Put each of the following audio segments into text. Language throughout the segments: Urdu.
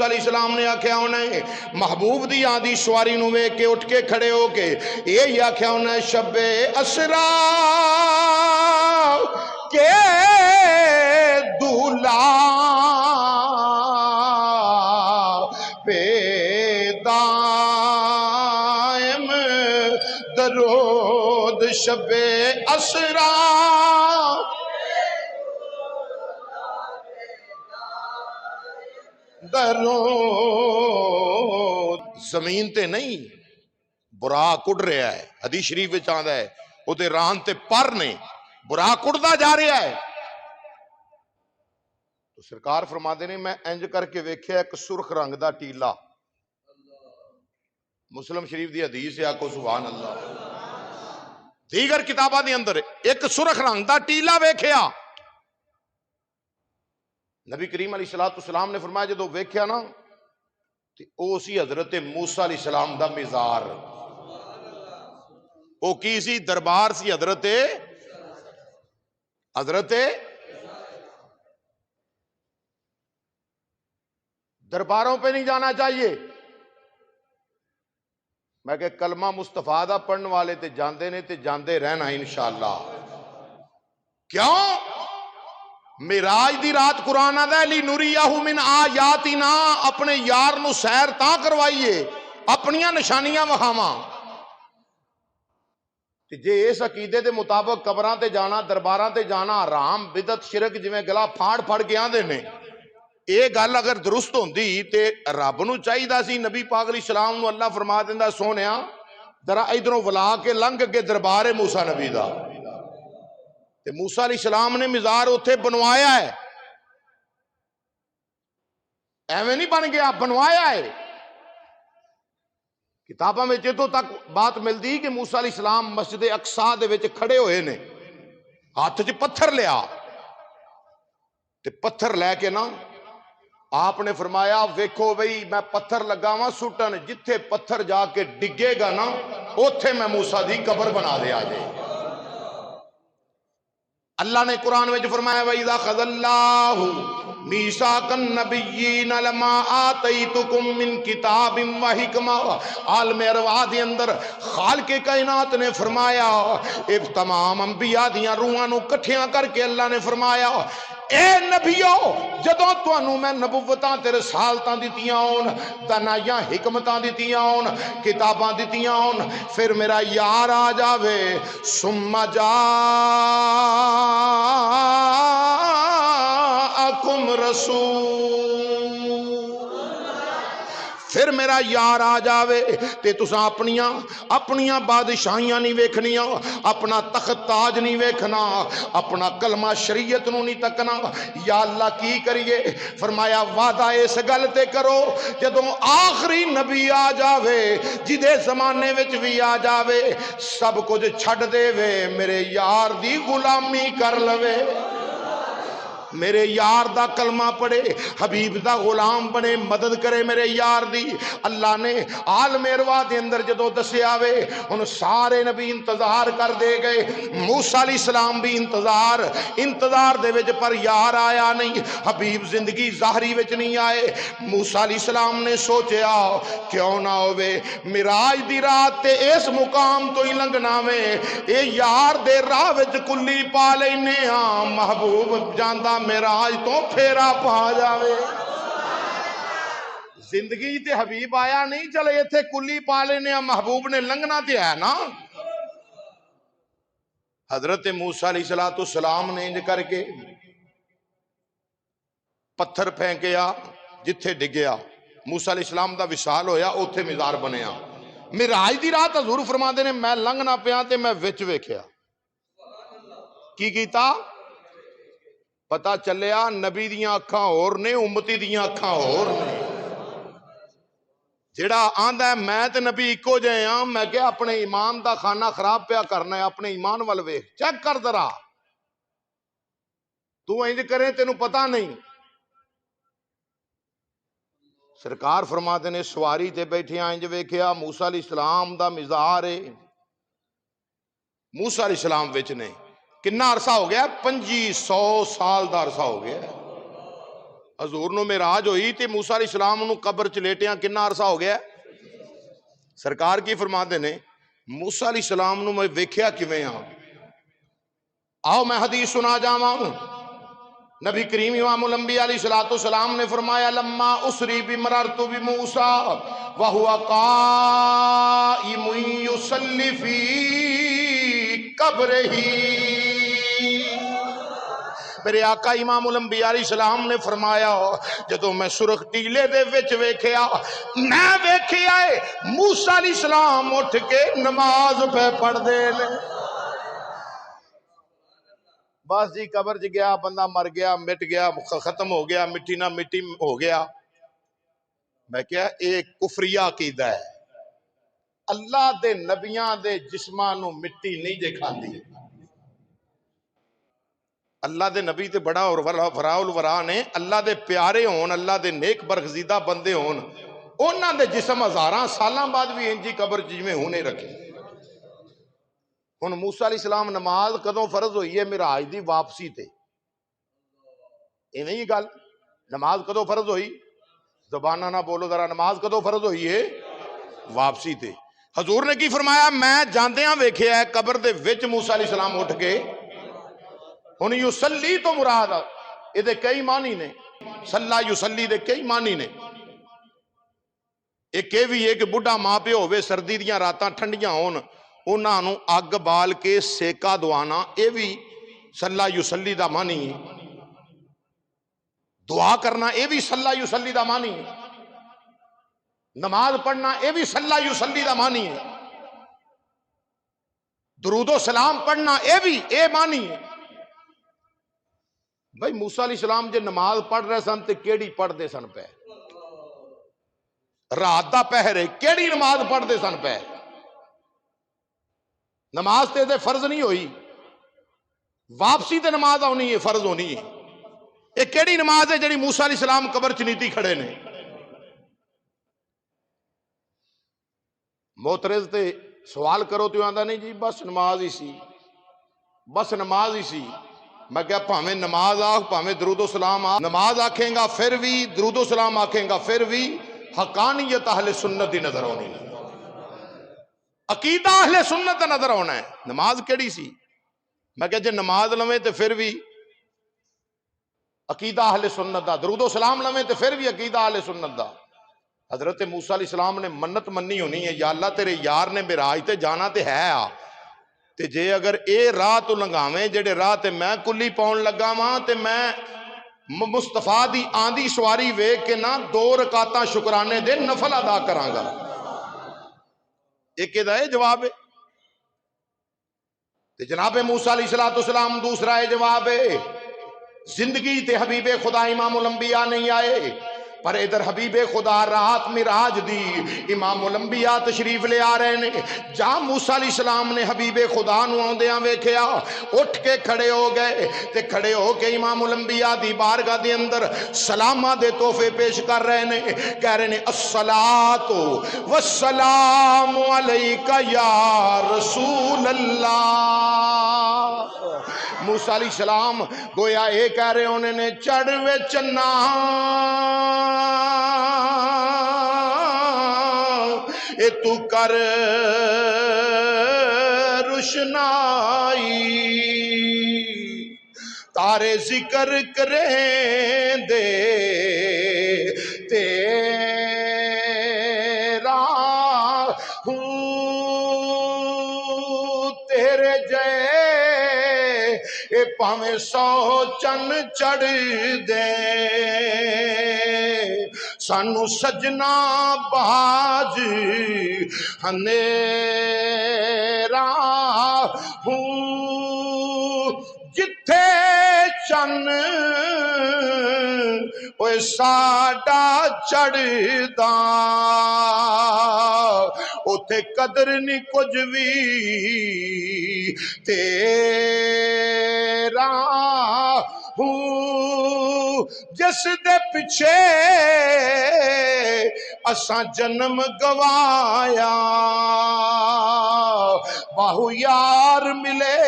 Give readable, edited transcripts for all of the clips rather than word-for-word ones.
موسیٰ علیہ السلام نے آکھیا انہیں محبوب دی آدھی سواری نو ویکھ کے اٹھ کے کھڑے ہو کے یہ آکھیا انہیں شب اسرا کے دولا پہ دائم درود شب اسرا درود زمین تے نہیں براق اڑ رہا ہے، حدیث شریف وچ آندا ہے او تے ران تے پر نے براق اڑدا جا رہا ہے۔ تو سرکار فرماندے نے میں انج کر کے ویکھیا ایک سرخ رنگ دا ٹیلا، مسلم شریف دی حدیث ہے، آکو سبحان اللہ۔ دیگر کتاباں دے اندر ایک سرخ رنگ دا ٹیلا ویکھیا، نبی کریم علیہ السلام نے فرمایا جدو ویکھیا نا تے او سی حضرت موسیٰ علیہ السلام دا مزار، او کی سی دربار سی حضرت درباروں پہ نہیں جانا چاہیے۔ میں کہ کلمہ مصطفیٰ دا پڑھن والے تے جاندے نے تے جاندے رہنا انشاءاللہ۔ کیوں؟ معراج دی رات قرآن آدھا ہے لِنُرِيَهُ مِنْ آیاتنا، اپنے یار نو سیر تاں کروائیے اپنیاں نشانیاں وکھاواں۔ جے اس عقیدے دے مطابق قبراں تے جانا درباراں تے جانا حرام بدعت شرک جویں گلا پھاڑ پھڑ کے آندے نے، اے گل اگر درست ہوندی تے رب نو چاہیدا سی نبی پاک علیہ السلام نو اللہ فرما دیندا سونیا ذرا ادھروں ولا کے لنگھ کے دربار موسیٰ نبی دا، تے موسیٰ علیہ السلام نے مزار اتھے بنوایا ہے، ایویں نہیں بن گیا، بنوایا ہے۔ کتاباں میں اتوں تک بات ملتی کہ موسیٰ علیہ السلام مسجد اقصیٰ دے وچ کھڑے ہوئے نے، ہاتھ چ پتھر لیا تے پتھر لے کے نا آپ نے فرمایا ویکھو بھئی میں پتھر لگاواں سٹن، جتھے پتھر جا کے ڈگے گا نا اوتھے میں موسیٰ دی قبر بنا دے آجے۔ اللہ نے قرآن میں فرمایا وَإِذَا خَذَ اللَّهُ مِيثَاقَ النَّبِيِّينَ لَمَا آتَيْتُكُم مِّن كِتَابٍ وَحِکْمَةٍ، عالم ارواح دے اندر خالق کائنات نے فرمایا تمام انبیاء دیاں روحاں نو کٹھیاں کر کے اللہ نے فرمایا اے نبیو جدوں تانوں میں نبوتاں تے رسالتاں دتیاں ہون، دانائیاں حکمتاں دتیاں ہون، کتاباں دتیاں ہون، پھر میرا یار آ جاوے ثم جاءکم رسول، پھر میرا یار آ جاوے تے تساں اپنیاں بادشاہیاں نہیں ویکھنیاں، اپنا تخت تاج نہیں ویکھنا، اپنا کلمہ شریعت نو نہیں تکنا۔ یا اللہ کی کریے؟ فرمایا وعدہ اس گل تے کرو جدوں آخری نبی آ جاوے جدے زمانے وچ بھی آ جاوے سب کچھ چھڈ دے وے میرے یار دی غلامی کر لوے، میرے یار دا کلمہ پڑھے، حبیب دا غلام بنے، مدد کرے میرے یار دی۔ اللہ نے عالم ارواح دے اندر جدو دسے آوے ان سارے نبی انتظار کر دے گئے، موسیٰ علیہ السلام بھی انتظار دے وچ پر یار آیا نہیں، حبیب زندگی ظاہری وچ نہیں آئے۔ موسیٰ علیہ السلام نے سوچیا کیوں نہ ہوئے معراج دی رات تے اس مقام تو ہی لنگنا میں اے یار دے راہ وچ کلی پا لینے ہاں، محبوب جاندہ معراج تو پھیرا پا جاوے۔ زندگی تے حبیب آیا نہیں چلے ایتھے کلی پا لینے ہاں، محبوب نے لنگنا تے ہے نا۔ حضرت موسیٰ علیہ السلام نے انج کر کے پتھر پھینکیا جتھے ڈگیا، موسیٰ علیہ السلام دا وصال ہویا اوتھے مزار بنیا۔ معراج دی رات حضور فرماندے نے میں لنگنا پیا تے میں وچ ویکھیا، کی کیتا؟ پتا چلیا نبی دیاں اکھاں اور نے امتی دیاں اکھاں اور نے۔ جیڑا آندہ ہے میں تے نبی اکو جائے ہاں، میں کہ اپنے ایمان دا خانہ خراب پیا کرنا ہے، اپنے ایمان والوے چیک کر درا، تو انج کریں تینوں پتا نہیں۔ سرکار فرماتے نے سواری تے بیٹھے انج ویکھیا موسیٰ علیہ السلام دا مزار ہے، موسیٰ علیہ السلام وچ نے کنا عرصہ ہو گیا؟ 2500 سال دا عرصہ ہو گیا۔ حضور نو معراج ہوئی تے موسیٰ علیہ السلام نو قبر چ لیٹیاں کنا عرصہ ہو گیا؟ سرکار کی فرماتے نے موسیٰ علیہ السلام نو میں ویکھیا کیویں ہاں؟ آؤ میں حدیث سنا جاواں. نبی کریم امام الانبیاء علیہ السلام نے فرمایا لما اسری بمررت بموسیٰ وہو قائم یصلی فی قبرہ. میرے آقا امام الانبیاء علیہ السلام نے فرمایا جدو میں سرخ ٹیلے دے وچ ویکھیا میں ویکھیا ہے موسیٰ علیہ السلام اٹھ کے نماز پہ پڑھ دے لے. بس جی قبر چ گیا بندہ مر گیا مٹ گیا ختم ہو گیا مٹی نہ مٹی ہو گیا. میں کیا ایک کفریہ عقیدہ ہے. اللہ دے نبیاں دے جسماں نو مٹی نہیں دے کھاندی. اللہ دے نبی تے بڑا اور وراء الورا نے اللہ دے پیارے ہون اللہ دے نیک برگزیدہ بندے ہون انہاں دے جسم ہزاراں سالاں بعد بھی انجی قبر جویں ہونے رکھے. ہن موسیٰ علیہ السلام نماز کدوں فرض ہوئی ہے؟ معراج دی واپسی تے. ایویں ہی گل نماز کدوں فرض ہوئی؟ زبانہ نہ بولو ذرا. نماز کدوں فرض ہوئی ہے؟ واپسی تے. حضور نے کی فرمایا میں جاندیاں ویکھیا ہے قبر دے وچ موسیٰ علیہ السلام اٹھ کے. ہن یصلی تو مراد اے دے کئی معنی نے. صلی یصلی دے کئی معنی نے. ایک یہ بھی ہے کہ بڈھا ماں پیو ہوئے سردی دیاں راتاں ٹھنڈیاں ہون انہاں نو اگ بال کے سیکا دعانا اے بھی صلی یصلی دا معنی ہے. دعا کرنا اے بھی صلی یصلی دا معنی ہے. نماز پڑھنا اے بھی صلی یصلی دا معنی ہے. درود و سلام پڑھنا اے بھی اے معنی ہے. بھائی موسیٰ علیہ السلام جے نماز پڑھ رہے سن تے کیڑی پڑھ دے سن پہ؟ رات دا پہر ہے کیڑی نماز پڑھ دے سن پہ؟ نماز تے دے فرض نہیں ہوئی واپسی تے نماز ہونی ہے فرض ہونی ہے. یہ کیڑی نماز ہے جڑی موسیٰ علیہ السلام قبر چ نیتی کھڑے نے؟ معترض تے سوال کرو تو آندا نہیں جی بس نماز ہی سی بس نماز ہی سی. میں کہا پاویں نماز آکھ پاویں درود و سلام آکھ نماز آکھیں گا پھر بھی درود و سلام آکھیں گا پھر بھی حقانیت اہل سنت دی نظر ہونی ہے. عقیدہ اہل سنت دا نظر ہونا ہے. نماز کیڑی سی؟ میں کہا جے نماز لویں تے پھر بھی عقیدہ اہل سنت دا. درود و سلام لویں تے پھر بھی عقیدہ اہل سنت دا. حضرت موسیٰ علیہ السلام نے منت منی ہونی ہے یا اللہ تیرے یار نے معراج تے جانا تے ہے آ تے جے اگر اے راہ تو لنگاویں جڑے راہ تے میں کلی پاؤن لگا واں تے میں مصطفیٰ دی آندھی سواری ویکھ کے نہ 2 رکعتاں شکرانے دے نفل ادا کراں گا. ایک دا جواب ہے. تے جناب موسیٰ علیہ السلام دوسرا ہے جواب ہے زندگی تے حبیب خدا امام الانبیاء نہیں آئے پر ادھر حبیب خدا رات معراج دی امام الانبیاء تشریف لے آ رہے نے. جہاں موسیٰ علیہ السلام نے حبیب خدا نو آندیاں ویکھیا اٹھ کے کھڑے ہو گئے تے کھڑے ہو کے امام الانبیاء دی بارگاہ دے اندر سلامہ دے تحفے پیش کر رہے نے. کہہ رہے نے الصلاۃ والسلام علیکہ یا رسول اللہ. موسیٰ علیہ السلام گویا اے کہہ رہے ہونے نے چڑھ وے چنا اے تو کر روشنائی تارے ذکر کریں دے تیرا ہوں تیرے جے اے پاویں 100 چن چڑھ دے سانو سجنا باج ہنیرا ہوں جتھے چن اوے ساڈا چڑھدا اوتھے قدر نہیں کچھ بھی تیرا ہوں جس دے پچھے اساں جنم گوایا باہو یار ملے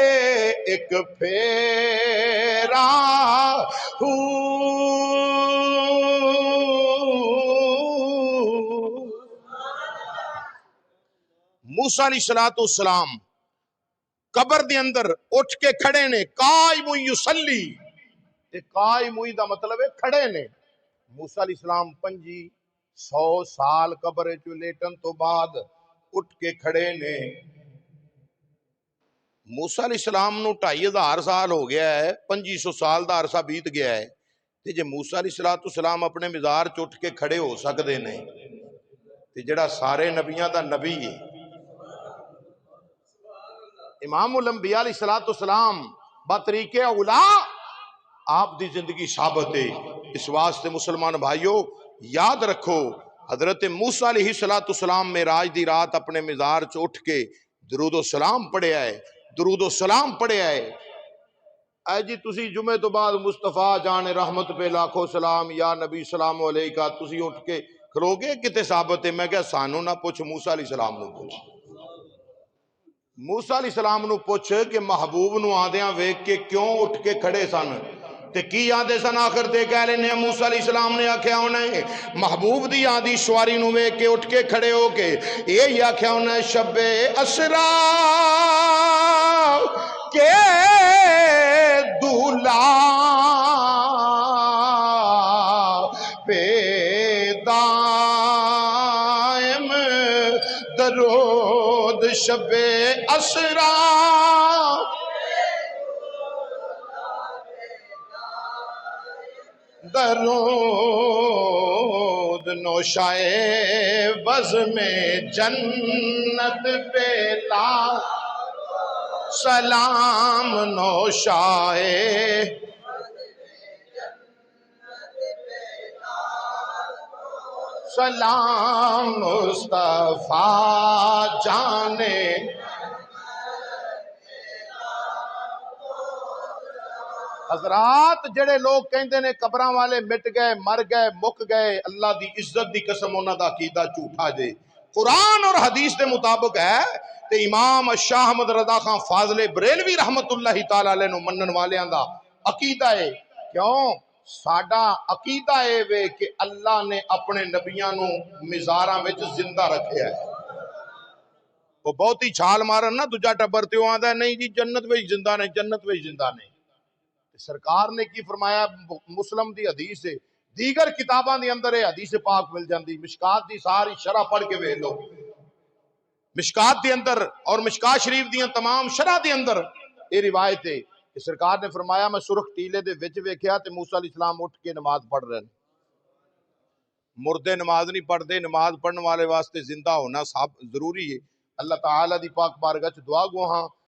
ایک پھیرا ہوں موسیٰ علیہ السلام قبر دے اندر اٹھ کے کھڑے نے، قائم یصلی، قائم دا مطلب ہے کھڑے نے۔ موسیٰ علیہ السلام 500 سال قبر چ لیٹن تو بعد اٹھ کے کھڑے نے۔ موسیٰ علیہ السلام نو 2500 سال ہو گیا ہے، 2500 سال دا عرصہ بیت گیا ہے، تے جے موسیٰ علیہ السلام اپنے مزار چ اٹھ کے کھڑے ہو سکدے نے تے جڑا سارے نبیاں دا نبی ہے امام الانبیاء علیہ السلام بطریق اولا آپ دی زندگی ثابت ہے۔ اس واسطے مسلمان بھائیو یاد رکھو، حضرت موسیٰ علیہ السلام معراج دی رات اپنے مزار چ اٹھ کے درود و سلام پڑھیا ہے، درود و سلام پڑھیا ہے۔ اے جی تسی جمعے تو بعد مصطفیٰ جان رحمت پہ لاکھوں سلام یا نبی سلام علیکہ تسی اٹھ کے کھلو گے کتے ثابت ہے؟ میں کہا سانو نہ پوچھ، موسیٰ علیہ السلام نو پوچھ۔ موسیٰ علیہ السلام نو پوچھ کہ محبوب نو آدیاں ویک کے کیوں اٹھ کے کھڑے سن تے کی آدھے سن؟ آخر تے کہہ لینے موسیٰ علیہ السلام نے آکھیا انہیں محبوب دی آدھی سواری نو ویک کے اٹھ کے کھڑے ہو کے یہ آکھیا انہیں شب اسرا کے دولا پہ دائم درود شب اسرا درود نوشائے بزم جنت پہ لا سلام نوشائے سلام مصطفیٰ جانے حضرات جڑے لوگ کہندے نے قبراں والے مٹ گئے، مر گئے، مک گئے، اللہ دی عزت دی قسم انہاں دا عقیدہ جھوٹا جے۔ قرآن اور حدیث دے مطابق ہے تے امام شاہ احمد رضا خان فاضل بریلوی رحمت اللہ تعالی علیہ نو منن والیاں دا عقیدہ ہے۔ کیوں؟ ساڈا عقیدہ اے وے کہ اللہ نے اپنے نبیاں نو مزاراں وچ زندہ رکھیا ہے۔ وہ بہت ہی چھال مارن نا دوجا ٹبر تے آندا ہے نہیں جی جنت وچ زندہ نہیں، جنت وچ زندہ نہیں۔ سرکار نے کی فرمایا؟ مسلم دی حدیث ہے، دیگر کتاباں دی اندر ہے حدیث پاک مل جاندی، مشکات دی ساری شرح پڑھ کے ویکھ لو، مشکات دی اندر اور مشکات شریف دی تمام شرح دی اندر یہ روایت ہے کہ سرکار نے فرمایا میں سرخ ٹیلے دے وچ ویکھیا تے موسیٰ علیہ السلام اٹھ کے نماز پڑھ رہے ہیں۔ مردے نماز نہیں پڑھتے، نماز پڑھنے والے واسطے زندہ ہونا ضروری ہے۔ اللہ تعالیٰ دی پاک بارگاہ چ دعا گو ہاں